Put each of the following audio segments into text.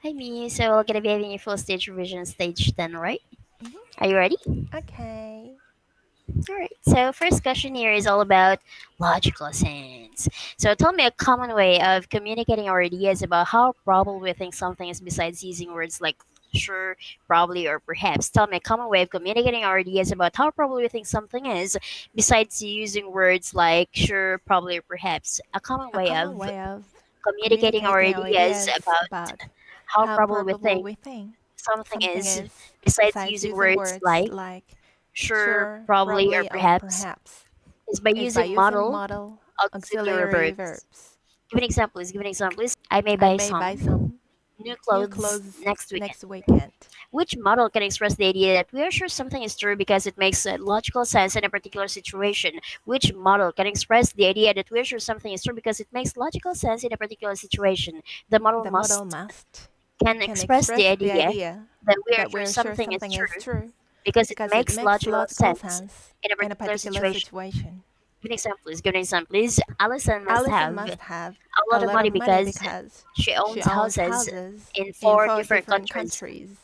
Hi, me. So we're gonna be having a full stage revision stage 10, right? Mhm. Are you ready? Okay. All right. So first question here is all about logical sense. So tell me a common way of communicating our ideas about how probable we think something is besides using words like sure, probably, or perhaps. Tell me a common way of communicating our ideas about how probable we think something is besides using words like sure, probably, or perhaps. A common A way common of way of communicating our communicating our ideas ideas about about how how probable we probable think we think something something is is, besides besides using using words words like like sure, sure, probably, or probably, or perhaps perhaps, is by is by using using model modal auxiliary auxiliary verbs. verbs. Give an example is I may I buy may buy some some new new clothes clothes next weekend. next weekend. Which model can express the idea that we are sure something is true because it makes logical sense in a particular situation? Which model can express the idea that we are sure something is true because it makes logical sense in a particular situation? The model The modal must must can can express the express the idea idea that we are that sure we're sure something is something is true true because it because it makes makes logical logical sense sense in a in a particular particular situation. situation. Give an example, please. Allison must Allison have must have a a lot of lot money of money because because she she owns owns houses houses in in four four different different countries. countries.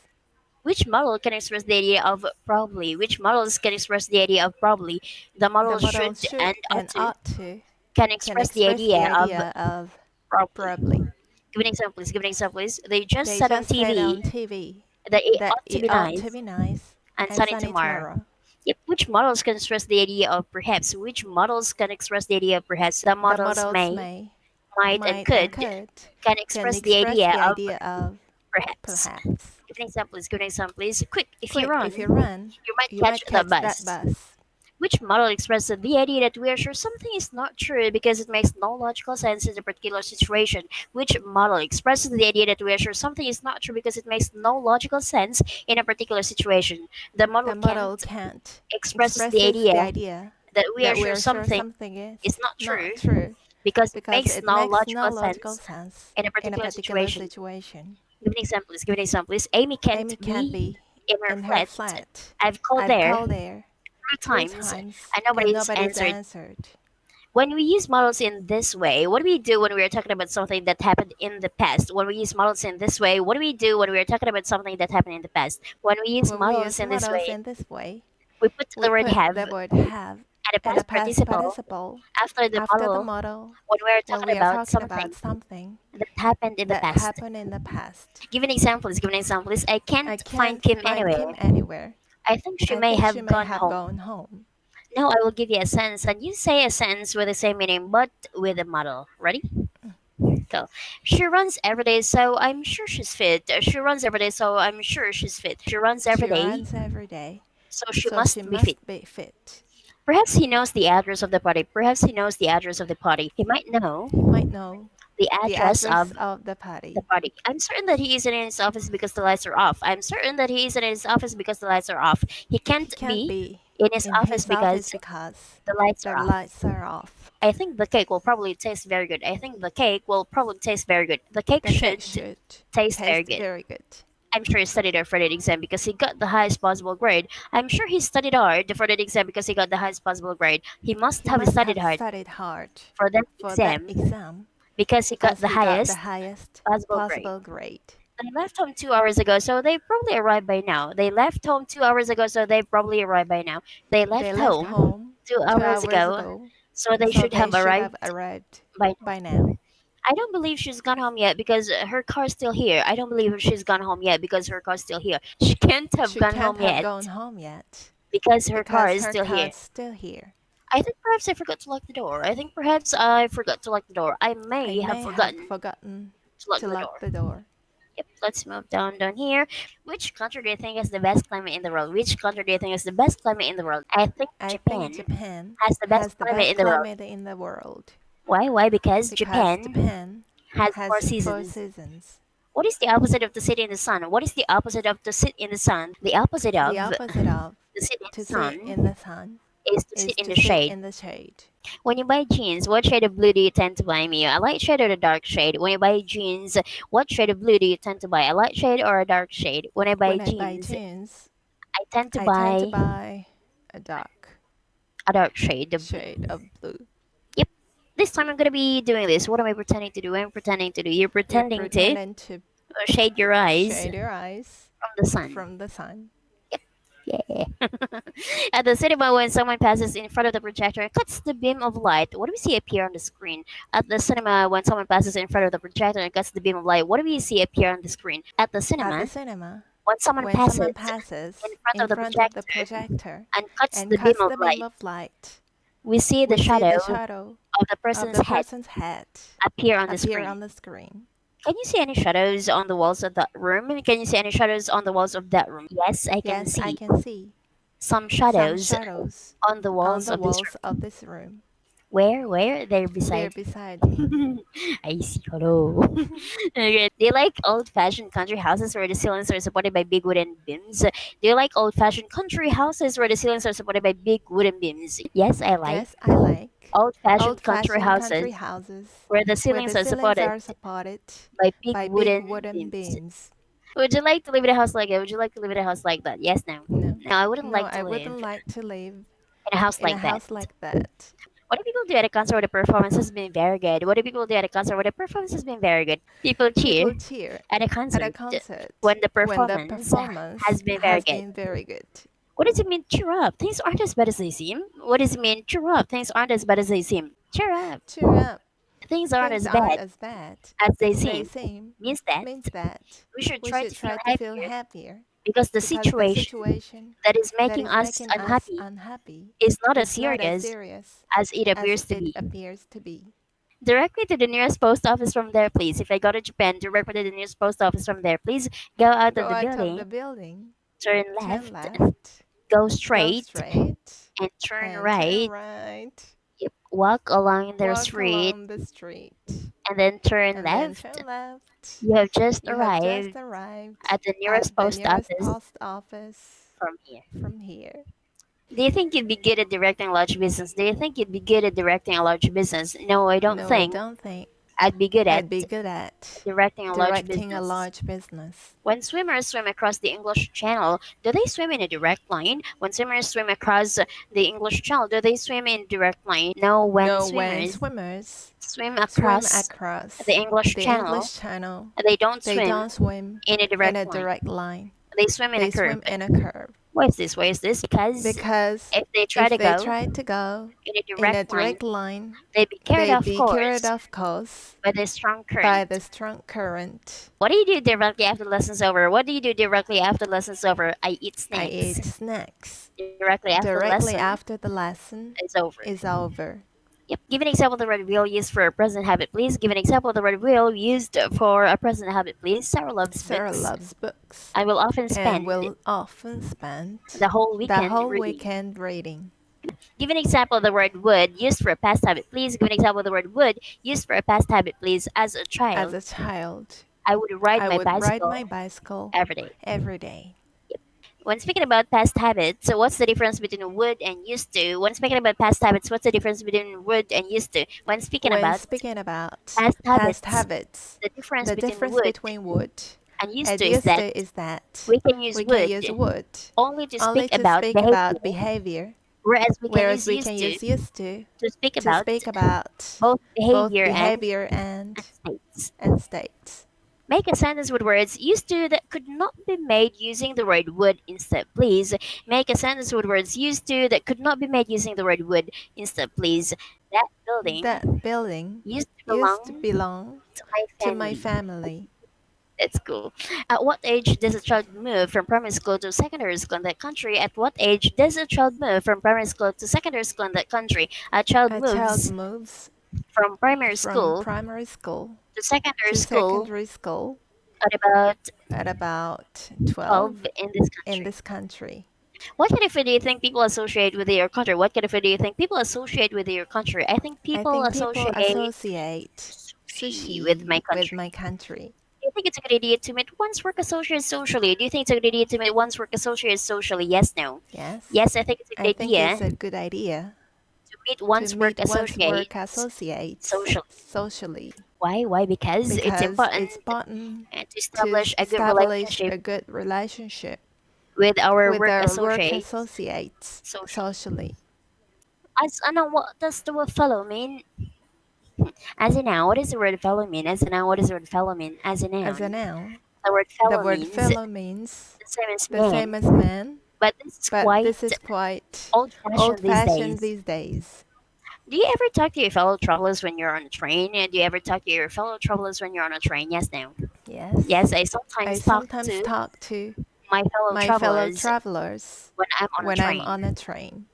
Which model can express the idea of probably? Which models can express the idea of probably? The The model modal should and should ought and to ought to can can express the express the idea of idea of probably. probably. Give an example, please. They just They said on just said TV on TV that it that ought to it be ought to nice be nice and and sunny sunny tomorrow. tomorrow. Yep. Which models can express the idea of perhaps? Which models can express the idea of perhaps? The The models modals may, may, might, and might, and could could can can express the express idea the of idea of perhaps. perhaps. Give an example, please. Quick, if you Quick, run, if you run, you might you catch might the catch that bus. bus. Which model expresses the idea that we are sure something is not true because it makes no logical sense in a particular situation? Which model expresses the idea that we are sure something is not true because it makes no logical sense in a particular situation? The model The model can't can't expresses the expresses the idea idea that we are that sure we're sure something something is is not not true true because it because makes it no makes no logical logical sense sense in a in a particular particular situation. situation. Give an example, please. Amy can't Amy can't be be in her in her flat. flat. I've called I've there called there three three times times and and nobody's nobody's answered. answered. When we use models in this way, what do we do when we are talking about something that happened in the past? When we use models in this way, what do we do when we are talking about something that happened in the past? When we use When we models use in this models way, in this way, we put we the word put have the word have and a and a past past participle participle after the after the model model when we are when talking we are about talking about something something that happened in the that past. happened in the past. Give an example, I I can't find can't Kim find anywhere. Kim anywhere. I think she I may think she have may gone have home. gone home. Now I will give you a sentence and you say a sentence with the same meaning but with a model. Ready? Go. She runs every day, so I'm sure she's fit. She runs every day, so I'm sure she's fit. She runs every She day, runs every day, so she so she must be fit. must be fit. Perhaps he knows the address of the party. Perhaps he knows the address of the party. He might know He might know the the address address of of the the party. party. I'm certain that he isn't in his office because the lights are off. I'm certain that he isn't in his office because the lights are off. He He can't can't be be in his in office his office because because the lights the are off. lights are off. I think the cake will probably taste very good. I think the cake will probably taste very good. The cake The cake should should taste very taste good. very good. I'm sure he studied hard for that exam because he got the highest possible grade. I'm sure he studied hard for that exam because he got the highest possible grade. He must He have must studied have hard studied hard for that for that exam exam because he got because the he got the highest highest possible grade. possible grade. They left home 2 hours ago, so they probably arrived by now. They left home 2 hours ago, so they probably arrived by now. They They left left home home two two hours hours ago, ago, so they so should they have should have arrived arrived by now. by now. I don't believe she's gone home yet because her car's still here. I don't believe she's gone home yet because her car's still here. She can't have She gone can't home have yet gone home yet because her car because is her still here. car's still here. I think perhaps I forgot to lock the door. I think perhaps I forgot to lock the door. I I may have may have forgotten forgotten to lock to the lock door. the door. Yep, let's move down here. Which country do you think has the best climate in the world? Which country do you think has the best climate in the world? I think I think Japan Japan has the best has the climate best in the world. climate in the world Why? Why? Because because Japan Japan has four has four seasons. seasons. What is the opposite of to sit in the sun? What is the opposite of to sit in the sun? The opposite The of opposite of to sit in the to sit in sun the sun is to sit is in to the sit shade. in the shade. When you buy jeans, what shade of blue do you tend to buy, me? A light shade or a dark shade? When you buy jeans, what shade of blue do you tend to buy? A light shade or a dark shade? When I buy When I buy jeans, jeans, I tend to I tend to buy buy a dark a dark shade of blue. shade of blue. Yep. This time I'm gonna be doing this. What am I pretending to do? I'm pretending to do. You're You're pretending to pretending to shade your eyes Shade your eyes from the sun. from the sun. Yeah. At the cinema, when someone passes in front of the projector and cuts the beam of light, what do we see appear on the screen? At the cinema, when someone passes in front of the projector and cuts the beam of light, what do we see appear on the screen? At the At the cinema, cinema, when someone when passes someone in passes front in of the front of the projector projector and cuts and the beam cuts of the beam light, of light, we see the we see shadow the shadow of the of person's the head person's head appear on the appear screen. on the screen. Can you see any shadows on the walls of that room? Can you see any shadows on the walls of that room? Yes, I can Yes, I see can see some some shadows shadows on the on walls the of this walls room. of this room. Where? They're They're beside. beside me. I see. Hello. Okay. Do you like old-fashioned country houses where the ceilings are supported by big wooden beams? Do you like old-fashioned country houses where the ceilings are supported by big wooden beams? Yes, I like Yes, I like old-fashioned country old-fashioned country houses houses where the where ceilings the are ceilings supported are supported by big by big wooden wooden beams. beams. Would you like to live in a house like that? Would you like to live in a house like that? Yes, no. No, No, I wouldn't no, like I to live wouldn't like to live in a house in a like that. house like that. What do people do at a concert where the performance has been very good? What do people do at a concert where the performance has been very good? People cheer People cheer at a at a concert concert when the when the performance performance has been very has good. been very good. What does it mean, cheer up? Things aren't as bad as they seem. What does it mean, cheer up? Things aren't as bad as they seem. Cheer up. Cheer up. Things aren't Things as aren't bad as bad as they as they seem. seem Means that means that we should we try should to feel try to feel happier happier because the because the situation situation that is that making is us making us unhappy unhappy is not as is not as serious serious as it as appears to it be. appears to be. Directly to the nearest post office from there, please. If I go to Japan, directly to the nearest post office from there, please. Go out of Go the out of building, the building, turn turn left, left, go go straight, straight, and turn and turn right. right. Yep. Walk along the Walk street, along the street, and then turn and then left. turn left. You have just You have just arrived arrived at the nearest at the post nearest office post office from here. from here. Do you think you'd be good at directing a large business? Do you think you'd be good at directing a large business? No, I don't No, I think don't think I'd be good at I'd be good at directing a large directing a business. large business. When swimmers swim across the English Channel, do they swim in a direct line? When swimmers swim across the English Channel, do they swim in direct line? No, when No, when swimmers swimmers swim swim across the across English the Channel, English Channel, they don't they swim don't swim in a in direct a line. direct line. They swim in a They curve. swim in a curve Why is this? Why is this? Because because if they try if to they go try to go in a in a direct line, direct line, they'd be carried they'd off be carried course off course by the strong by current. the strong current. What do you do directly after lessons over? What do you do directly after lessons over? I eat I snacks. eat snacks. Directly after the Directly lesson after the lesson is over. is over. Yep. Give an example of the word will used for a present habit, please. Give an example of the word will used for a present habit, please. Sarah loves Sarah books. loves books I will often and spend will often spend the whole the weekend whole reading. weekend reading. Give an example of the word would used for a past habit, please. Give an example of the word would used for a past habit, please. As a As child, a child, I would ride I my would ride bicycle my bicycle every day. every day. When speaking about past habits, so what's the difference between would and used to? When speaking about past habits, what's the difference between would and used to? When speaking When about speaking about past past habits, habits, the difference the between difference would between would and used and to is used that to is that we can use we can would use would only to only speak to about speak about behavior, behavior, whereas we can whereas use we can used use used to speak to about speak about both both behavior behavior and states. and states. Make a sentence with words used to that could not be made using the word would instead, please. Make a sentence with words used to that could not be made using the word would instead, please. That building That building used to used to belong belong to my to my family. family. That's cool. At what age does a child move from primary school to secondary school in that country? At what age does a child move from primary school to secondary school in that country? A child A child moves moves from primary from school primary school to secondary to school secondary school at about at about 12 12 in this in country. this country. What kind of food do you think people associate with your country? What kind of food do you think people associate with your country? I think I people think people associate associate sushi with sushi my with country. my country. Do you think it's a good idea to meet one's work associates socially? Do you think it's a good idea to meet one's work associates socially? Yes, no. Yes, Yes, I think it's a I good think idea it's a good idea to meet to one's work meet one's work associates associates socially. socially Why? Why? Because it's because important it's important to to establish a good establish relationship a good relationship with our with work our work associates associates socially. socially. As I know, what does the word fellow mean? As a noun, what does the word fellow mean? As a noun, what does the word fellow mean? As a As a noun, noun, The word The fellow word means fellow means the same as the same man, as man, but this is but quite this is quite old-fashioned these old-fashioned days. these days. Do you ever talk to your fellow travelers when you're on a train? And do you ever talk to your fellow travelers when you're on a train? Yes, no. Yes. Yes, I I sometimes talk sometimes to talk to my fellow my fellow travelers travelers when I'm on a when I'm train. on a train.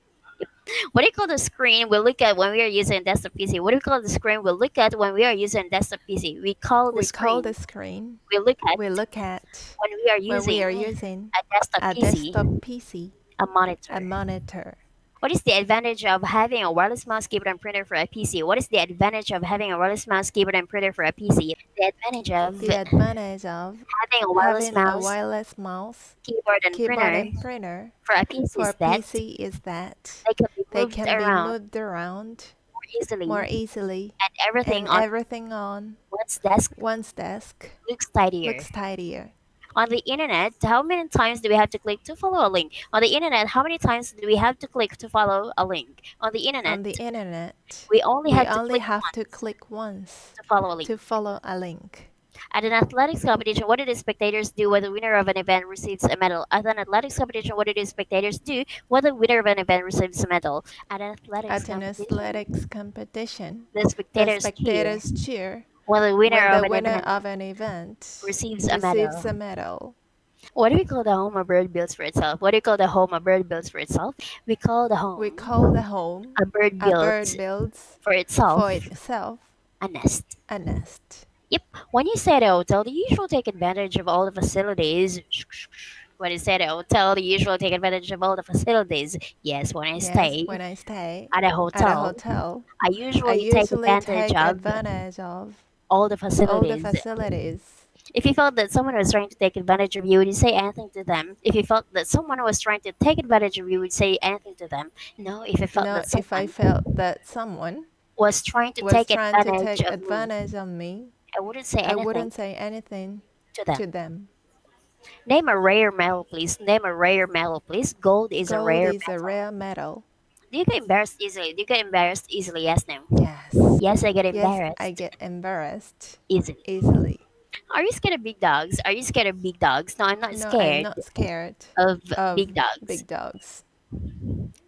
What do you call the screen we look at when we are using a desktop PC? What do you call the screen we look at when we are using a desktop PC? We call the We call the screen screen we look at we look at when we are when we are using using a desktop a PC, desktop PC, a a monitor. monitor. What is the advantage of having a wireless mouse, keyboard, and printer for a PC? What is the advantage of having a wireless mouse, keyboard, and printer for a PC? The advantage of The advantage of having a wireless having a mouse, wireless mouse, keyboard, and keyboard, printer and printer for a PC for is a that PC is that they can be they moved can be around moved around more easily, more easily, and everything and on everything on one's desk one's desk looks tidier. looks tidier. On the internet, how many times do we have to click to follow a link? On the internet, how many times do we have to click to follow a link? On the internet, On the internet, we only we have to only click have to once click once to follow a link. to follow a link. At an athletics competition, what do the spectators do when the winner of an event receives a medal? At an athletics competition, what do the spectators do when the winner of an event receives a medal? At an athletics At an competition, athletics competition, the the spectators cheer spectators cheer when the winner when of the an winner event of an event receives a receives medal. a medal. What do we call the home a bird builds for itself? What do you call the home a bird builds for itself? We call the We call home the home a bird a bird builds builds for for itself itself a nest. a nest. Yep. When you stay at a hotel, do you usually take advantage of all the facilities? When you stay at a hotel, do you usually take advantage of all the facilities? Yes, when I Yes, stay when I stay at a at a hotel, hotel, I I usually take usually advantage take of advantage of all the all the facilities. facilities. If you felt that someone was trying to take advantage of you, would you say anything to them? If you felt that someone was trying to take advantage of you, would you say anything to them? No, if I felt No, that if I someone felt that someone was trying to was take trying to advantage take of me, advantage of me, I wouldn't say I anything wouldn't say anything to them. to them. Name a rare metal, please. Name a rare metal, please. Gold is a Gold rare is a metal. rare metal. Do you get embarrassed easily? Do you get embarrassed easily? Yes, no. Yes. Yes, I get Yes, I embarrassed get embarrassed easily. easily. Are you scared of big dogs? Are you scared of big dogs? No, I'm not No, I'm scared not scared of of big dogs. big dogs.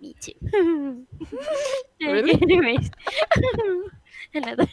Me too. Really? Anyways, another.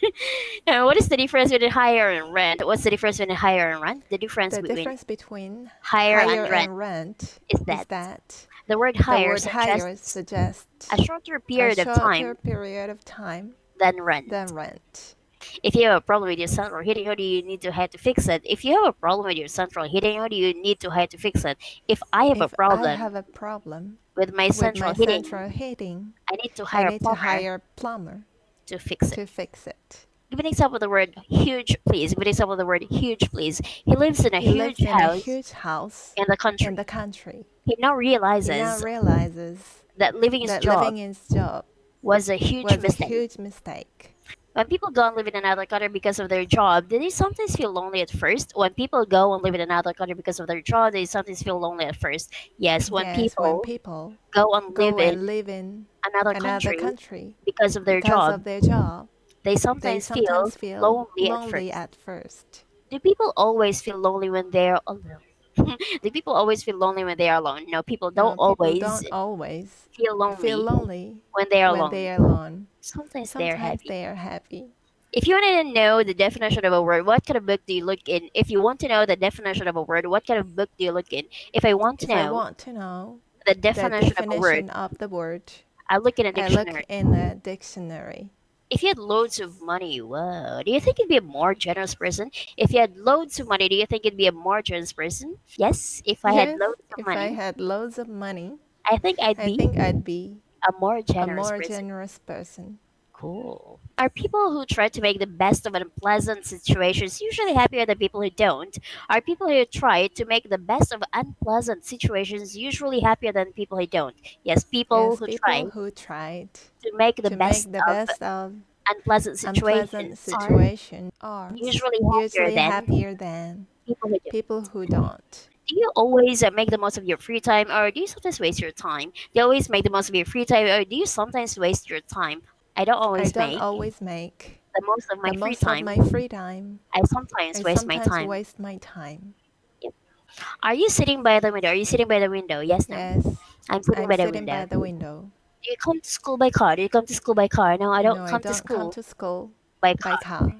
What is the difference between hire and rent? What's the difference between hire and rent? The difference The between difference between hire hire and rent and rent is is that that the word the hire word hire suggests suggests a shorter a period of shorter time period of time than rent. than rent. If you have a problem with your central heating, how do you need to have to fix it? If you have a problem with your central heating, how do you need to have to fix it? If I have a If I problem have a problem with my with my central heating, central heating, I need to I hire a need to plumber hire a plumber to fix it. to fix it. Give an example of the word huge, please. Give an example of the word huge, please. He lives in a He lives huge in a house huge house in the in country. the country. He now He now realizes realizes that leaving his that job living his job was a huge was a mistake. huge mistake. When people go and live in another country because of their job, do they sometimes feel lonely at first? When people go and live in another country because of their job, they sometimes feel lonely at first. Yes, when Yes, when people people go and live go in and live in another another country country because of their because job, of their job, they they sometimes feel sometimes feel lonely at lonely first. at first. Do people always feel lonely when they're alone? Do people always feel lonely when they are alone? No, people don't No, people always don't always feel feel lonely lonely when they are when alone. they are alone. Sometimes they're Sometimes happy. they are happy. If you want to know the definition of a word, what kind of book do you look in? If you want to know the definition of a word, what kind of book do you look in? If I want to If I know want to know the the definition of a word, definition of the word, I look in a I look dictionary. in a dictionary. If you had loads of money, whoa, do you think you'd be a more generous person? If you had loads of money, do you think you'd be a more generous person? Yes, if I had Yes, loads of if I money, had loads of money, I think I'd I be think I'd be a more a generous more person. generous person. Cool. Are people who try to make the best of unpleasant situations usually happier than people who don't? Are people who try to make the best of unpleasant situations usually happier than people who don't? Yes, people Yes, who try people who tried to make the to best make the of best of unpleasant unpleasant situations are situation are usually happier usually than happier than people who don't. people who don't. Do you always make the most of your free time, or do you sometimes waste your time? Do you always make the most of your free time, or do you sometimes waste your time? I don't I always don't make always make the most of my the free most of time. my free time. I sometimes I waste my sometimes time. waste my time. Are you sitting by the window? Are you sitting by the window? Yes, no. Yes. I'm sitting I'm by the sitting window. by the window. Do you come to school by car? Do you come to school by car? No, I don't No, I come to don't come school to school by by car. car.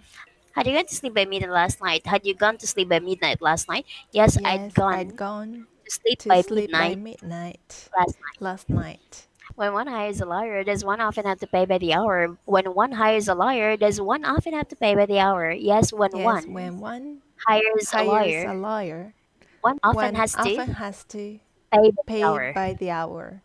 Had you gone to sleep by midnight last night? Had you gone to sleep by midnight last night? Yes, I'd Yes, gone I'd gone to sleep to by sleep by midnight midnight last night. last night. When one hires a lawyer, does one often have to pay by the hour? When one hires a lawyer, does one often have to pay by the hour? Yes, when Yes, one when one hires a hires lawyer, a lawyer, one often one has to often has to pay by the pay hour. by the hour.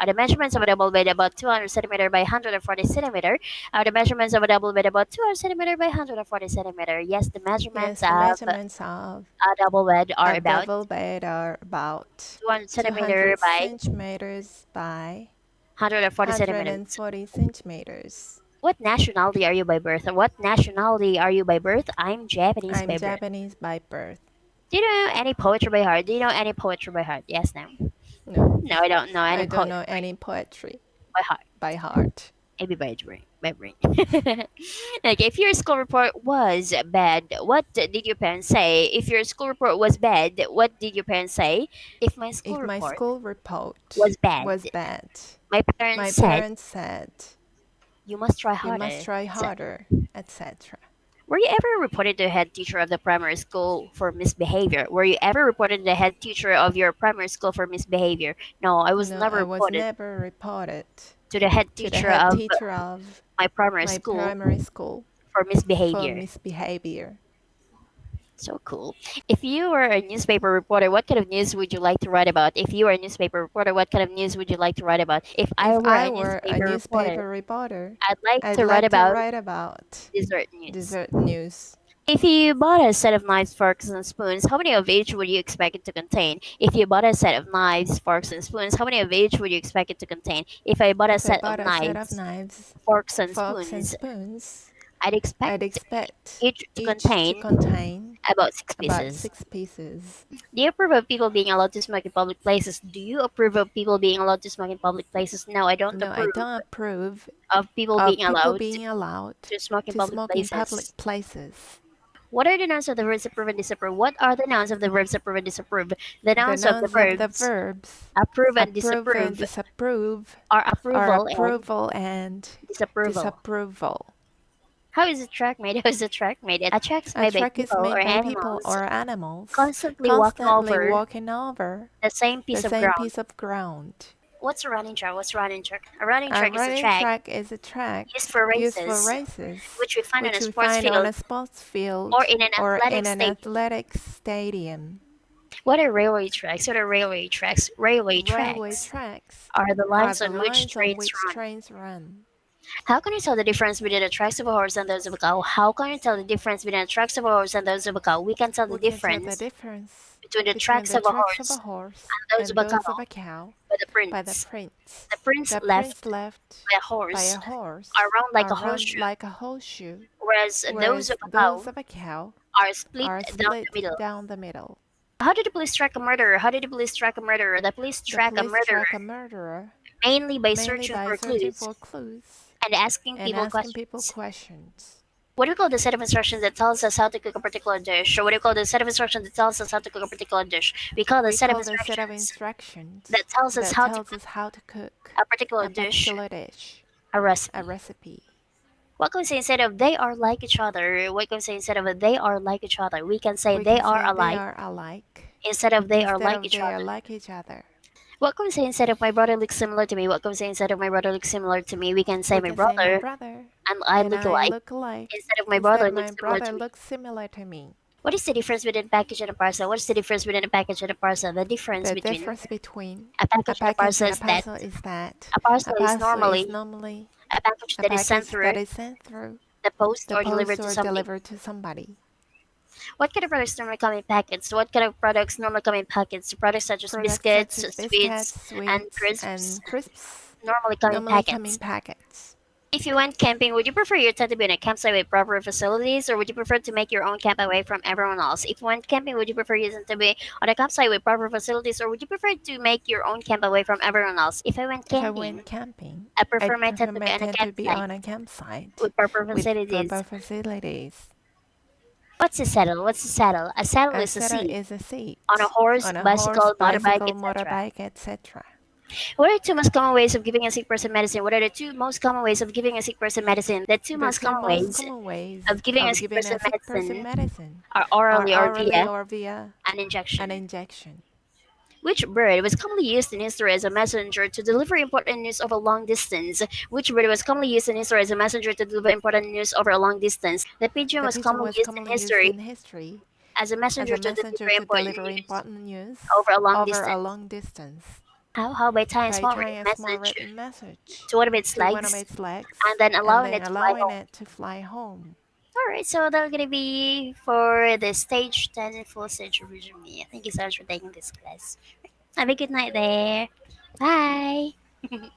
Are the measurements of a double bed about 200 centimeter by 140 centimeter? Are the measurements of a double bed about 200 centimeter by 140 centimeter? Yes, the measurements Yes, the of measurements of a double bed are a about double bed are about 200 centimeter 200 by centimeters by 140 centimeters. 140 centimeters. What nationality are you by birth? What nationality are you by birth? I'm Japanese I'm by birth. Japanese by birth. Do you know any poetry by heart? Do you know any poetry by heart? Yes, no. No, No, I don't know any I don't poetry know any poetry by heart. by heart. Maybe by brain. By brain. Like, if your school report was bad, what did your parents say? If your school report was bad, what did your parents say? If my school If my report school report was bad, was bad, my parents my said, parents said, you must try you must harder. try harder, etc. Were you ever reported to the head teacher of the primary school for misbehavior? Were you ever reported to the head teacher of your primary school for misbehavior? No, I was No, never I was reported never reported to the head to the teacher head of teacher of my primary my school primary school for for misbehavior. misbehavior. So cool. If you were a newspaper reporter, what kind of news would you like to write about? If you were a newspaper reporter, what kind of news would you like to write about? If I If were I a were a newspaper reporter, newspaper reporter, I'd like I'd to write like to about write about dessert news. dessert news. If you bought a set of knives, forks, and spoons, how many of each would you expect it to contain? If you bought a set of knives, forks, and spoons, how many of each would you expect it to contain? If I bought a If I set of bought a set of knives, knives, forks, and forks, and spoons, spoons, I'd I'd expect expect each to each to contain contain about six about pieces. 6 pieces. Do you approve of people being allowed to smoke in public places? Do you approve of people being allowed to smoke in public places? No, I don't No, I approve don't approve of people of being people allowed being allowed to smoke in to public smoke in public places. places. What are the nouns of the verbs approve and disapprove? What are the nouns of the verbs approve and disapprove? The The nouns of the nouns of the verbs verbs approve and approve and disapprove disapprove are are approval and approval and disapproval. disapproval. How is a track made? How is a track made? A track is A made by track is people or made by people animals or animals constantly walking constantly over walking over the same the piece of same ground. piece of ground. What's a running track? What's a running track? A running A track is a running track track is a track used for used for races, races, which we find on a which we sports find on field a sports field or in an or athletic in an stadium. athletic stadium. What are railway tracks? What are railway tracks? Railway Railway tracks tracks are the are lines the on which lines on trains which run. trains run. How can you tell the difference between the tracks of a horse and those of a cow? How can you tell the difference between the tracks of a horse and those of a cow? We can tell the We can tell the difference difference between the between tracks the of a tracks of a horse horse and those of and a those of cow a cow by the by the prints. prince. The prints The left prince left by a by horse a horse are round like are a round horseshoe, like a horseshoe, whereas those of whereas a those cow of a cow are split are down the split middle. down the middle. How did the police track a murderer? How did the police track a murderer? The police The track a police murderer track a murderer mainly by mainly searching by for searching clues for clues and asking and people asking people questions. questions. What do you call the set of instructions that tells us how to cook a particular dish? Or what do you call the set of instructions that tells us how to cook a particular dish? We call the We set of call the set of instructions instructions that tells us that how to tells cook us how to cook a particular a dish particular dish, a a recipe. recipe. What can we say instead of they are like each other? What can we say instead of they are like each other? We can say We they can are say they alike are alike instead of they are instead like of each they are other. like each other. What can we say instead of my brother looks similar to me? What can we say instead of my brother looks similar to me? We can say We my can say my brother brother and I and look I alike look alike instead of my instead brother of my looks similar brother to me. looks similar to me. What is the difference between a package and a parcel? What is the difference between a package and a parcel? The difference The between difference between a a package and a package parcel and a is that parcel is that a a parcel is parcel is normally normally a package a that is sent package through that is sent through the post the or post delivered to or somebody. delivered to somebody. What kind of products normally come in packets? What kind of products normally come in packets? Products such as Products such biscuits, as biscuits, sweets, and sweets, crisps and crisps normally come in normally come in packets. packets. If you went camping, would you prefer your tent to be in a campsite with proper facilities, or would you prefer to make your own camp away from everyone else? If you went camping, would you prefer your tent to be on a campsite with proper facilities, or would you prefer to make your own camp away from everyone else? If I went If I camping, went camping, I prefer I'd my prefer tent to be my on a tent to be campsite on a campsite with proper with facilities. proper facilities. What's a saddle? What's a saddle? A saddle A is a saddle seat is a seat. on a horse, On a bicycle, horse, motorbike, bicycle, etc. motorbike, etc. What are the two most common ways of giving a sick person medicine? What are the two most common ways of giving a sick person medicine? The two The most two common most ways common ways of giving a of sick giving person a sick person medicine medicine are are orally or orally via or via an an injection. injection. Which bird was commonly used in history as a messenger to deliver important news over a long distance? Which bird was commonly used in history as a messenger to deliver important news over a long distance? The pigeon The was pigeon commonly was used in commonly used history in history as a as messenger a to messenger deliver to important deliver news important news over a long over a distance. long distance How by tying a by small tying written a small message written message to one of its to one of legs its legs and then and allowing then it to fly allowing home? it to fly home. Alright, so that's gonna be for the stage 10 full stage resume. Thank you so much for taking this class. Have a good night there. Bye.